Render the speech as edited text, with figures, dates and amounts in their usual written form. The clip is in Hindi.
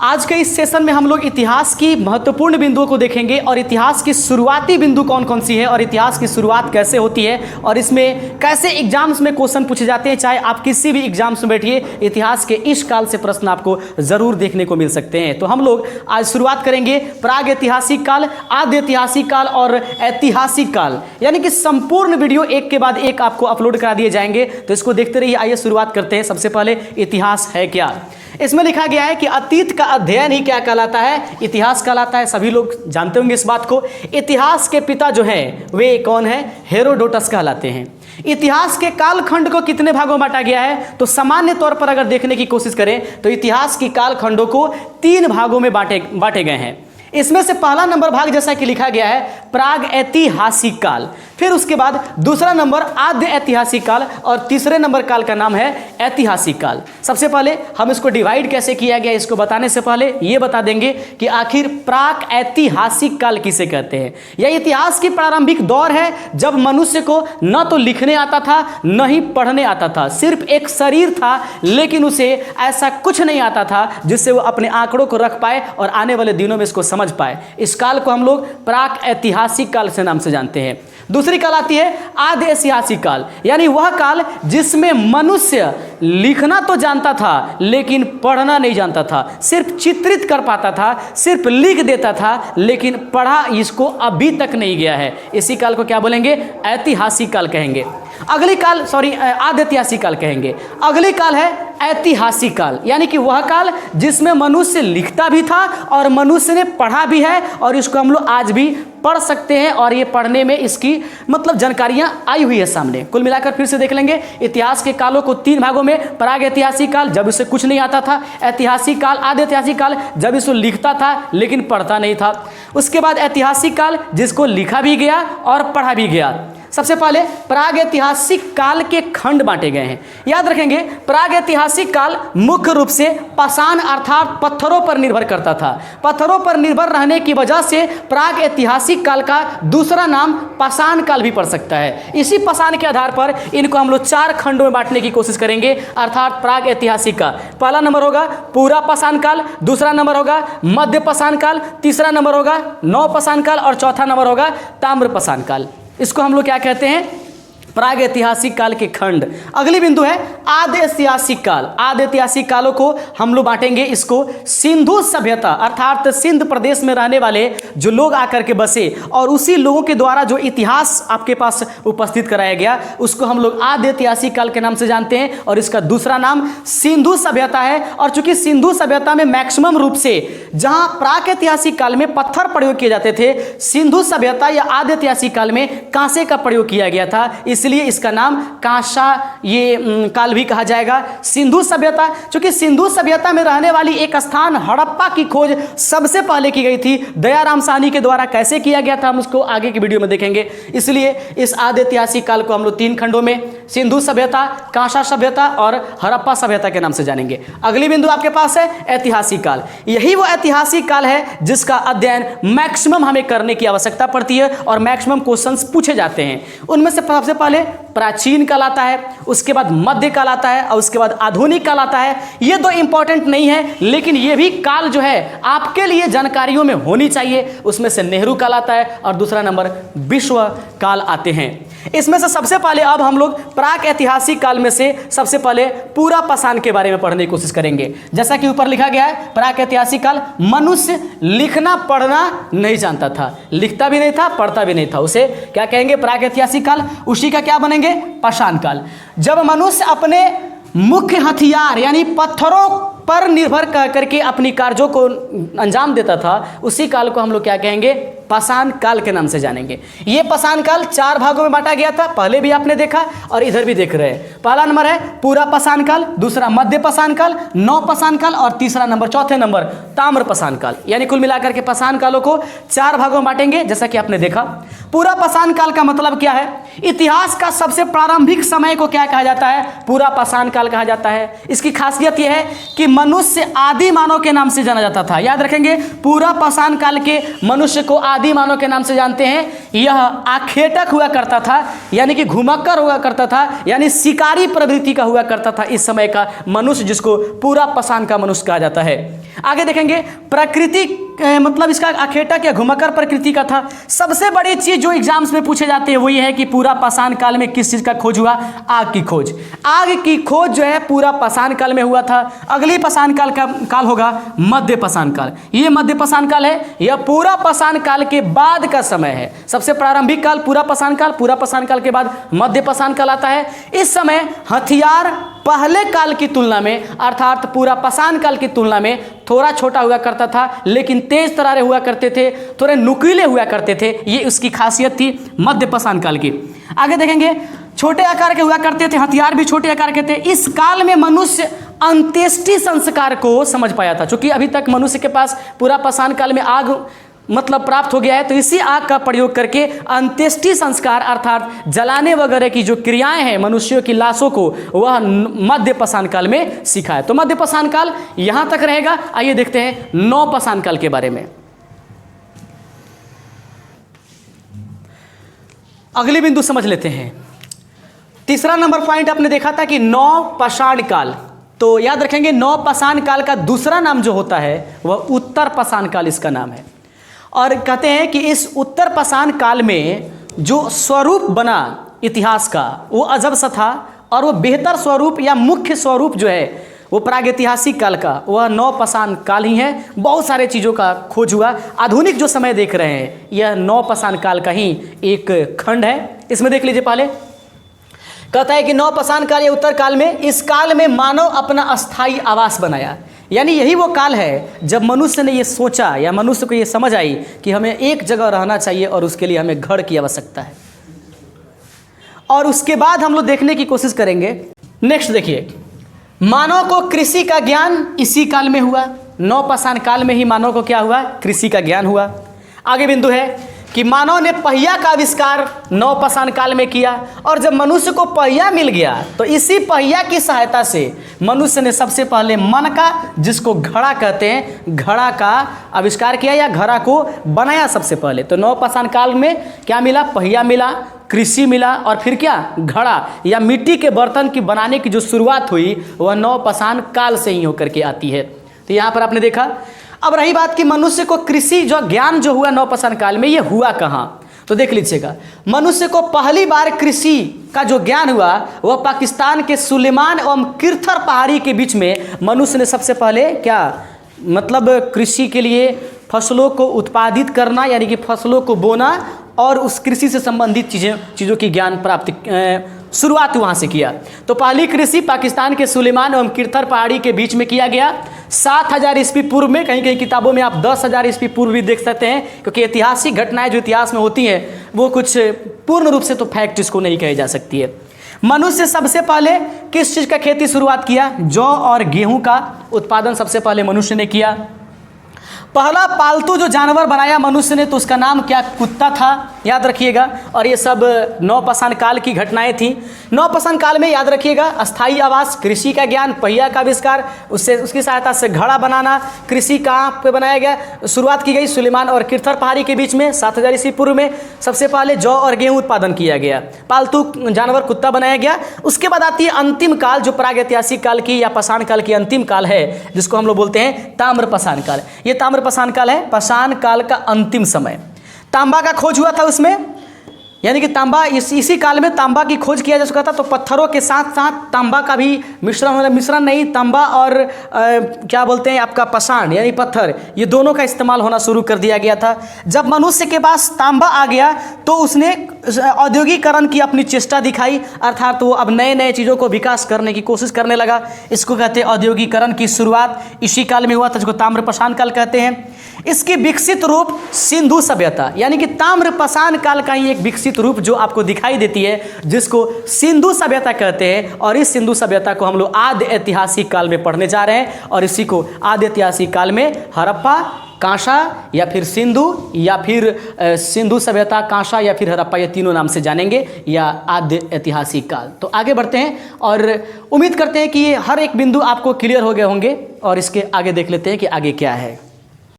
आज के इस सेशन में हम लोग इतिहास की महत्वपूर्ण बिंदुओं को देखेंगे और इतिहास की शुरुआती बिंदु कौन कौन सी है और इतिहास की शुरुआत कैसे होती है और इसमें कैसे एग्जाम्स में क्वेश्चन पूछे जाते हैं। चाहे आप किसी भी एग्जाम्स में बैठिए, इतिहास के इस काल से प्रश्न आपको जरूर देखने को मिल सकते हैं। तो हम लोग आज शुरुआत करेंगे प्राग ऐतिहासिक काल, आद्य ऐतिहासिक काल और ऐतिहासिक काल, यानी कि संपूर्ण वीडियो एक के बाद एक आपको अपलोड करा दिए जाएंगे। तो इसको देखते रहिए। आइए शुरुआत करते हैं। सबसे पहले इतिहास है क्या। इसमें लिखा गया है कि अतीत का अध्ययन ही क्या कहलाता है, इतिहास कहलाता है। सभी लोग जानते होंगे इस बात को। इतिहास के पिता जो हैं वे कौन है, हेरोडोटस कहलाते हैं। इतिहास के कालखंड को कितने भागों में बांटा गया है, तो सामान्य तौर पर अगर देखने की कोशिश करें तो इतिहास की कालखंडों को 3 भागों में बांटे गए हैं। इसमें से पहला नंबर भाग जैसा कि लिखा गया है प्राग ऐतिहासिक काल, फिर उसके बाद दूसरा नंबर आद्य ऐतिहासिक काल और तीसरे नंबर काल का नाम है ऐतिहासिक काल। सबसे पहले हम इसको डिवाइड कैसे किया गया, इसको बताने से पहले ये बता देंगे कि आखिर प्राग ऐतिहासिक काल किसे कहते हैं। यह इतिहास की प्रारंभिक दौर है जब मनुष्य को न तो लिखने आता था न ही पढ़ने आता था। सिर्फ एक शरीर था, लेकिन उसे ऐसा कुछ नहीं आता था जिससे वो अपने आंकड़ों को रख पाए और आने वाले दिनों में इसको समझ पाए। इस काल को हम लोग प्राग ऐतिहासिक काल से नाम से जानते हैं। दूसरी काल आती है आद्य ऐतिहासिक काल, यानी वह काल जिसमें मनुष्य लिखना तो जानता था लेकिन पढ़ना नहीं जानता था। सिर्फ चित्रित कर पाता था, सिर्फ लिख देता था, लेकिन पढ़ा इसको अभी तक नहीं गया है। इसी काल को क्या बोलेंगे, ऐतिहासिक काल कहेंगे। अगली काल आद्य ऐतिहासिक काल कहेंगे। अगली काल है ऐतिहासिक काल, यानी कि वह काल जिसमें मनुष्य लिखता भी था और मनुष्य ने पढ़ा भी है और इसको हम लोग आज भी पढ़ सकते हैं और ये पढ़ने में इसकी मतलब जानकारियां आई हुई है सामने। कुल मिलाकर फिर से देख लेंगे इतिहास के कालों को 3 भागों में। प्राग ऐतिहासिक काल जब इसे कुछ नहीं आता था, ऐतिहासिक काल आद्य ऐतिहासिक काल जब इसको लिखता था लेकिन पढ़ता नहीं था, उसके बाद ऐतिहासिक काल जिसको लिखा भी गया और पढ़ा भी गया। सबसे पहले प्राग ऐतिहासिक काल के खंड बांटे गए हैं। याद रखेंगे प्राग ऐतिहासिक काल मुख्य रूप से पाषाण अर्थात पत्थरों पर निर्भर करता था। पत्थरों पर निर्भर रहने की वजह से प्राग ऐतिहासिक काल का दूसरा नाम पाषाण काल भी पड़ सकता है। इसी पाषाण के आधार पर इनको हम लोग 4 खंडों में बांटने की कोशिश करेंगे, अर्थात प्राग ऐतिहासिक का पहला नंबर होगा पूरा पाषाण काल, दूसरा नंबर होगा मध्य पाषाण काल, तीसरा नंबर होगा नव पाषाण काल और चौथा नंबर होगा ताम्र पाषाण काल। इसको हम लोग क्या कहते हैं, प्राग ऐतिहासिक काल के खंड। अगली बिंदु है आद्य ऐतिहासिक काल। आद्य ऐतिहासिक कालों को हम लोग बांटेंगे इसको सिंधु सभ्यता अर्थात सिंध प्रदेश में रहने वाले जो लोग आकर के बसे और उसी लोगों के द्वारा जो इतिहास आपके पास उपस्थित कराया गया उसको हम लोग आद्य ऐतिहासिक काल के नाम से जानते हैं और इसका दूसरा नाम सिंधु सभ्यता है। और चूंकि सिंधु सभ्यता में मैक्सिमम रूप से जहां प्राग ऐतिहासिक काल में पत्थर प्रयोग किए जाते थे, सिंधु सभ्यता या आद्य ऐतिहासिक काल में कांसे का प्रयोग किया गया था, इसलिए इसका नाम कांसा ये काल भी कहा जाएगा। सिंधु सभ्यता, चूंकि सिंधु सभ्यता में रहने वाली एक स्थान हड़प्पा की खोज सबसे पहले की गई थी दयाराम साहनी के द्वारा। कैसे किया गया था हम उसको आगे की वीडियो में देखेंगे। इसलिए इस आद्य ऐतिहासिक काल को हम लोग 3 खंडों में सिंधु सभ्यता, कांसा सभ्यता और हड़प्पा सभ्यता के नाम से जानेंगे। अगली बिंदु आपके पास है ऐतिहासिक काल। यही वो ऐतिहासिक काल है जिसका अध्ययन मैक्सिमम हमें करने की आवश्यकता पड़ती है और मैक्सिमम क्वेश्चंस पूछे जाते हैं। उनमें से सबसे पहले प्राचीन काल आता है, उसके बाद मध्य काल आता है और उसके बाद आधुनिक काल आता है। ये 2 इंपॉर्टेंट नहीं है, लेकिन ये भी काल जो है आपके लिए जानकारियों में होनी चाहिए। उसमें से नेहरू काल आता है और दूसरा नंबर विश्व काल आते हैं। इसमें से सबसे पहले अब हम लोग प्राग ऐतिहासिक काल में से सबसे पहले पूरा पाषाण के बारे में पढ़ने की कोशिश करेंगे। जैसा कि ऊपर लिखा गया है प्राग ऐतिहासिक काल मनुष्य लिखना पढ़ना नहीं जानता था, लिखता भी नहीं था, पढ़ता भी नहीं था, उसे क्या कहेंगे, प्राग ऐतिहासिक काल। उसी का क्या बनेंगे, पाषाण काल। जब मनुष्य अपने मुख्य हथियार यानी पत्थरों पर निर्भर करके अपनी कार्यों को अंजाम देता था, उसी काल को हम लोग क्या कहेंगे, पाषाण काल के नाम से जानेंगे। ये पाषाण काल 4 भागों में बांटा गया था, पहले भी आपने देखा और इधर भी देख रहे हैं। पहला नंबर है पूरा पाषाण काल, दूसरा मध्य पाषाण काल, नव पाषाण काल और तीसरा नंबर चौथे नंबर ताम्र पाषाण काल। यानी कुल मिलाकर के पाषाण कालों को 4 भागों में बांटेंगे जैसा कि आपने देखा। पूरा पाषाण काल का मतलब क्या है, इतिहास का सबसे प्रारंभिक समय को क्या कहा जाता है, पूरा पाषाण काल कहा जाता है। इसकी खासियत यह है कि मनुष्य आदि मानव के नाम से जाना जाता था। याद रखेंगे पूरा पाषाण काल के मनुष्य को आदि मानव के नाम से जानते हैं। यह आखेटक हुआ करता था, यानी कि घुमक्कर हुआ करता था, यानी शिकारी प्रवृत्ति का हुआ करता था इस समय का मनुष्य, जिसको पूरा पाषाण का मनुष्य कहा जाता है। आगे देखेंगे प्रकृति मतलब इसका आखेटक या घुमक्कर प्रकृति का था। सबसे बड़ी चीज जो एग्जाम्स में पूछे जाते हैं वो ये है कि पूरा पाषाण काल में किस चीज का खोज हुआ? आग की खोज। आग की खोज जो है पूरा पाषाण काल में हुआ था। अगली पाषाण काल का काल होगा मध्य पाषाण काल। ये मध्य पाषाण काल है, यह पूरा पाषाण काल के बाद का समय है। सबसे प्रारंभिक काल पूरा पाषाण काल, पूरा पाषाण काल के बाद मध्य पाषाण काल आता है। इस समय हथियार पहले काल की तुलना में अर्थात पूरा पाषाण काल की तुलना में थोड़ा छोटा हुआ करता था, लेकिन तेज तरारे हुआ करते थे, थोड़े नुकीले हुआ करते थे। ये उसकी खासियत थी मध्य पाषाण काल की। आगे देखेंगे छोटे आकार के हुआ करते थे, हथियार भी छोटे आकार के थे। इस काल में मनुष्य अंत्येष्टि संस्कार को समझ पाया था। चूंकि अभी तक मनुष्य के पास पूरा पाषाण काल में आग मतलब प्राप्त हो गया है, तो इसी आग का प्रयोग करके अंत्येष्टि संस्कार अर्थात जलाने वगैरह की जो क्रियाएं हैं मनुष्यों की लाशों को, वह मध्य पाषाण काल में सीखा है। तो मध्य पाषाण काल यहां तक रहेगा। आइए देखते हैं नौ पाषाण काल के बारे में। अगली बिंदु समझ लेते हैं। तीसरा नंबर पॉइंट आपने देखा था कि नौ पाषाण काल, तो याद रखेंगे नौ पाषाण काल का दूसरा नाम जो होता है वह उत्तर पाषाण काल इसका नाम है। और कहते हैं कि इस उत्तर पाषाण काल में जो स्वरूप बना इतिहास का वो अजब सा था, और वो बेहतर स्वरूप या मुख्य स्वरूप जो है वो प्रागैतिहासिक काल का वह नौ पाषाण काल ही है। बहुत सारे चीज़ों का खोज हुआ। आधुनिक जो समय देख रहे हैं यह नौ पाषाण काल का ही एक खंड है। इसमें देख लीजिए, पहले कहता है कि नौ पाषाण काल या उत्तर काल में, इस काल में मानव अपना अस्थायी आवास बनाया। यानी यही वो काल है जब मनुष्य ने ये सोचा या मनुष्य को ये समझ आई कि हमें एक जगह रहना चाहिए और उसके लिए हमें घर की आवश्यकता है। और उसके बाद हम लोग देखने की कोशिश करेंगे। नेक्स्ट देखिए, मानव को कृषि का ज्ञान इसी काल में हुआ। नौ पाषाण काल में ही मानव को क्या हुआ? कृषि का ज्ञान हुआ। आगे बिंदु है कि मानव ने पहिया का आविष्कार नौ पाषाण काल में किया, और जब मनुष्य को पहिया मिल गया तो इसी पहिया की सहायता से मनुष्य ने सबसे पहले मन का, जिसको घड़ा कहते हैं, घड़ा का आविष्कार किया या घड़ा को बनाया सबसे पहले। तो नौ पाषाण काल में क्या मिला? पहिया मिला, कृषि मिला, और फिर क्या? घड़ा या मिट्टी के बर्तन की बनाने की जो शुरुआत हुई वह नौ पाषाण काल से ही होकर के आती है। तो यहाँ पर आपने देखा। अब रही बात कि मनुष्य को कृषि जो ज्ञान जो हुआ नौ पाषाण काल में, ये हुआ कहाँ? तो देख लीजिएगा, मनुष्य को पहली बार कृषि का जो ज्ञान हुआ वह पाकिस्तान के सुलेमान एवं किरथर पहाड़ी के बीच में मनुष्य ने सबसे पहले क्या मतलब कृषि के लिए फसलों को उत्पादित करना, यानी कि फसलों को बोना और उस कृषि से संबंधित चीज़ों की ज्ञान प्राप्ति शुरुआत वहाँ से किया। तो पहली कृषि पाकिस्तान के सुलेमान एवं किरथर पहाड़ी के बीच में किया गया 7000 ईस्वी पूर्व में। कहीं कहीं किताबों में आप 10,000 ईस्वी पूर्व भी देख सकते हैं, क्योंकि ऐतिहासिक घटनाएं जो इतिहास में होती हैं वो कुछ पूर्ण रूप से तो फैक्ट इसको नहीं कही जा सकती है। मनुष्य सबसे पहले किस चीज़ का खेती शुरुआत किया? जौ और गेहूं का उत्पादन सबसे पहले मनुष्य ने किया। पहला पालतू जो जानवर बनाया मनुष्य ने, तो उसका नाम क्या? कुत्ता था, याद रखिएगा। और ये सब नौ पाषाण काल की घटनाएं थी। नौ पाषाण काल में याद रखिएगा, अस्थायी आवास, कृषि का ज्ञान, पहिया का आविष्कार, उससे उसकी सहायता से घड़ा बनाना। कृषि कहाँ पे बनाया गया? शुरुआत की गई सुलेमान और किरथर पहाड़ी के बीच में 7000 ईस्वी पूर्व में। सबसे पहले जौ और गेहूँ उत्पादन किया गया, पालतू जानवर कुत्ता बनाया गया। उसके बाद आती है अंतिम काल, जो प्रागैतिहासिक काल की या पाषाण काल की अंतिम काल है, जिसको हम लोग बोलते हैं ताम्र पाषाण काल। ये ताम्र पाषाण काल है, पाषाण काल का अंतिम समय। तांबा का खोज हुआ था उसमें, यानी कि तांबा इसी काल में तांबा की खोज किया जा चुका था। तो पत्थरों के साथ साथ तांबा का भी मिश्रण नहीं, तांबा और क्या बोलते हैं आपका पाषाण यानी पत्थर, ये दोनों का इस्तेमाल होना शुरू कर दिया गया था। जब मनुष्य के पास तांबा आ गया तो उसने औद्योगिकरण की अपनी चेष्टा दिखाई, अर्थात वो अब नए नए चीज़ों को विकास करने की कोशिश करने लगा। इसको कहते हैं औद्योगिकरण की शुरुआत इसी काल में हुआ था, जिसको ताम्र पाषाण काल कहते हैं। इसकी विकसित रूप सिंधु सभ्यता, यानी कि ताम्र पाषाण काल का ही एक विकसित रूप जो आपको दिखाई देती है, जिसको सिंधु सभ्यता कहते हैं। और इस सिंधु सभ्यता को हम लोग आद्य ऐतिहासिक काल में पढ़ने जा रहे हैं, और इसी को आद्य ऐतिहासिक काल में हड़प्पा, कांसा या फिर सिंधु या फिर सिंधु सभ्यता, कांसा या फिर हड़प्पा, ये तीनों नाम से जानेंगे, या आद्य ऐतिहासिक काल। तो आगे बढ़ते हैं और उम्मीद करते हैं कि ये हर एक बिंदु आपको क्लियर हो गए होंगे, और इसके आगे देख लेते हैं कि आगे क्या है।